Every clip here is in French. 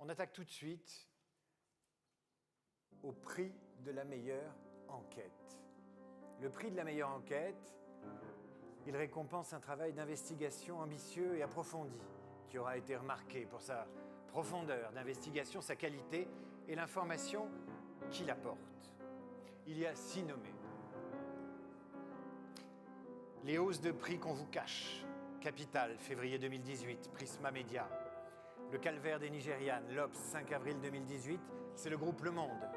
On attaque tout de suite au prix de la meilleure enquête. Le prix de la meilleure enquête, il récompense un travail d'investigation ambitieux et approfondi qui aura été remarqué pour sa profondeur d'investigation, sa qualité et l'information qu'il apporte. Il y a 6 nommés. Les hausses de prix qu'on vous cache. Capital, février 2018, Prisma Media. Le calvaire des Nigérianes, l'Obs, 5 avril 2018, c'est le groupe Le Monde.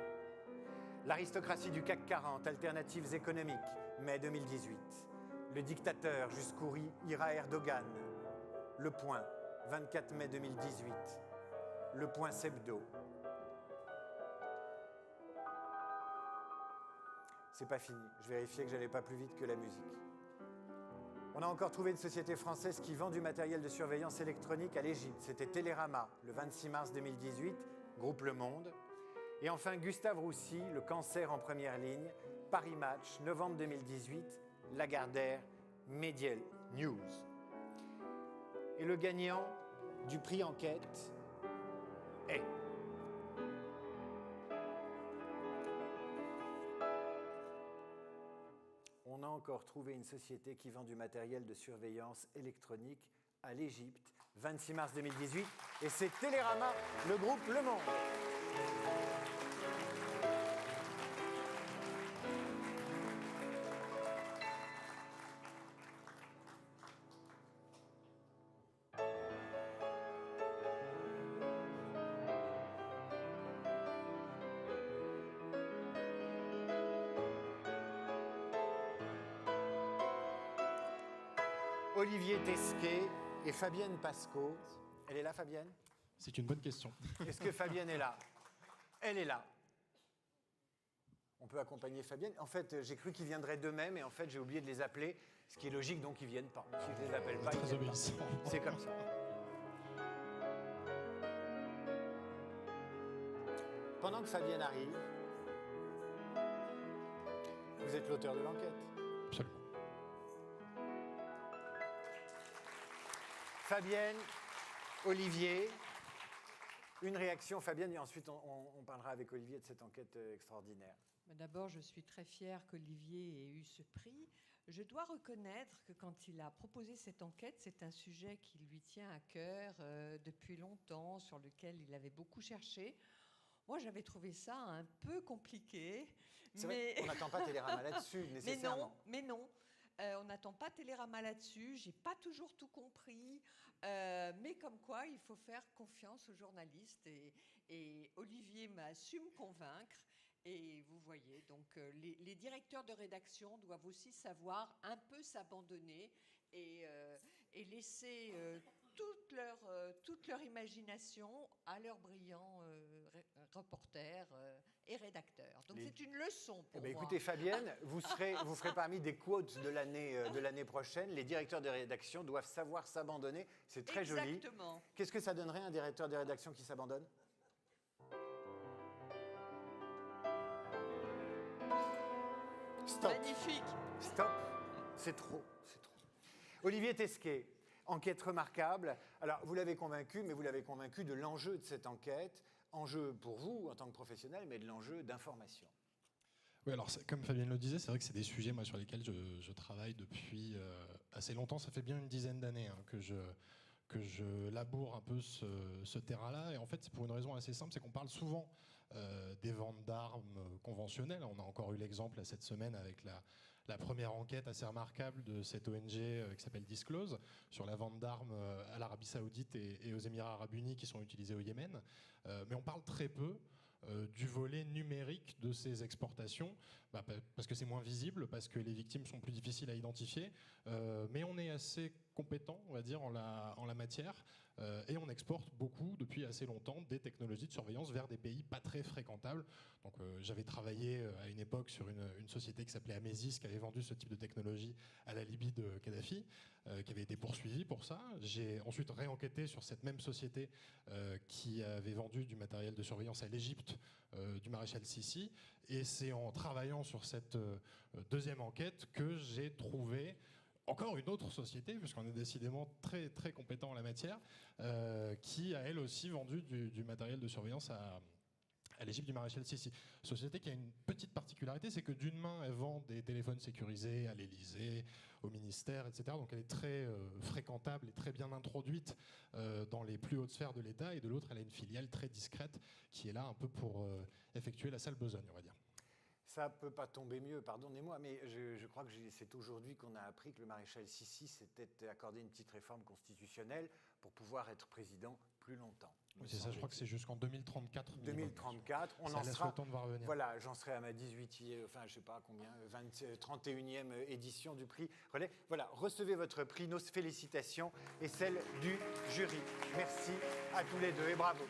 L'aristocratie du CAC 40, alternatives économiques, mai 2018. Le dictateur jusqu'où ira Erdogan, Le Point, 24 mai 2018. Le Point Sebdo. C'est pas fini, je vérifiais que j'allais pas plus vite que la musique. On a encore trouvé une société française qui vend du matériel de surveillance électronique à l'Égypte. C'était Télérama, le 26 mars 2018, groupe Le Monde. Et enfin, Gustave Roussy, le cancer en première ligne, Paris Match, novembre 2018, Lagardère, Media News. Et le gagnant du prix enquête est... On a encore trouvé une société qui vend du matériel de surveillance électronique à l'Égypte, 26 mars 2018, et c'est Télérama, le groupe Le Monde. Olivier Tesquet et Fabienne Pascaud. Elle est là, Fabienne? C'est une bonne question. Est-ce que Fabienne est là? Elle est là. On peut accompagner Fabienne. En fait, j'ai cru qu'ils viendraient d'eux-mêmes et en fait, j'ai oublié de les appeler, ce qui est logique, donc ils ne viennent pas. Si je ne les appelle pas, ils Très obéissant. C'est comme ça. Pendant que Fabienne arrive, vous êtes l'auteur de l'enquête. Absolument. Fabienne, Olivier, une réaction, Fabienne, et ensuite on parlera avec Olivier de cette enquête extraordinaire. D'abord, je suis très fière qu'Olivier ait eu ce prix. Je dois reconnaître que quand il a proposé cette enquête, c'est un sujet qui lui tient à cœur depuis longtemps, sur lequel il avait beaucoup cherché. Moi, j'avais trouvé ça un peu compliqué. Vrai, on n'attend pas Télérama là-dessus, nécessairement. Mais non. On n'attend pas Télérama là-dessus, j'ai pas toujours tout compris, mais comme quoi il faut faire confiance aux journalistes et Olivier m'a su me convaincre et vous voyez, donc les directeurs de rédaction doivent aussi savoir un peu s'abandonner et laisser toute leur imagination à leurs brillants reporters et rédacteurs. Donc c'est une leçon pour moi. Écoutez Fabienne, vous ferez parmi des quotes de l'année prochaine. Les directeurs de rédaction doivent savoir s'abandonner. C'est très joli. Exactement. Qu'est-ce que ça donnerait un directeur de rédaction qui s'abandonne? Stop. Magnifique. Stop. C'est trop. Olivier Tesquet. Enquête remarquable. Alors, vous l'avez convaincu, mais vous l'avez convaincu de l'enjeu de cette enquête. Enjeu pour vous, en tant que professionnel, mais de l'enjeu d'information. Oui, alors comme Fabienne le disait, c'est vrai que c'est des sujets moi, sur lesquels je travaille depuis assez longtemps. Ça fait bien une dizaine d'années que je laboure un peu ce terrain-là. Et en fait, c'est pour une raison assez simple, c'est qu'on parle souvent des ventes d'armes conventionnelles. On a encore eu l'exemple cette semaine avec la première enquête assez remarquable de cette ONG qui s'appelle Disclose sur la vente d'armes à l'Arabie Saoudite et aux Émirats Arabes Unis qui sont utilisées au Yémen. Mais on parle très peu du volet numérique de ces exportations, parce que c'est moins visible, parce que les victimes sont plus difficiles à identifier, mais on est assez compétent, on va dire, en la matière, et on exporte beaucoup, depuis assez longtemps, des technologies de surveillance vers des pays pas très fréquentables. Donc j'avais travaillé à une époque sur une société qui s'appelait Amesis, qui avait vendu ce type de technologie à la Libye de Kadhafi, qui avait été poursuivie pour ça. J'ai ensuite réenquêté sur cette même société qui avait vendu du matériel de surveillance à l'Égypte du maréchal Sissi, et c'est en travaillant sur cette deuxième enquête que j'ai trouvé encore une autre société, puisqu'on est décidément très, très compétent en la matière, qui a elle aussi vendu du matériel de surveillance à l'Égypte du maréchal Sissi. Société qui a une petite particularité, c'est que d'une main, elle vend des téléphones sécurisés à l'Élysée, au ministère, etc. Donc elle est très fréquentable et très bien introduite dans les plus hautes sphères de l'État. Et de l'autre, elle a une filiale très discrète qui est là un peu pour effectuer la sale besogne, on va dire. Ça peut pas tomber mieux, pardonnez-moi, mais je crois que c'est aujourd'hui qu'on a appris que le maréchal Sissi s'était accordé une petite réforme constitutionnelle pour pouvoir être président plus longtemps. Oui, c'est ça, je crois que c'est jusqu'en 2034. 2034, on ça en laisse sera. le temps de voir revenir. Voilà, j'en serai à ma 18e, enfin je sais pas combien, 31e édition du prix Relais. Voilà, recevez votre prix, nos félicitations et celle du jury. Merci à tous les deux et bravo.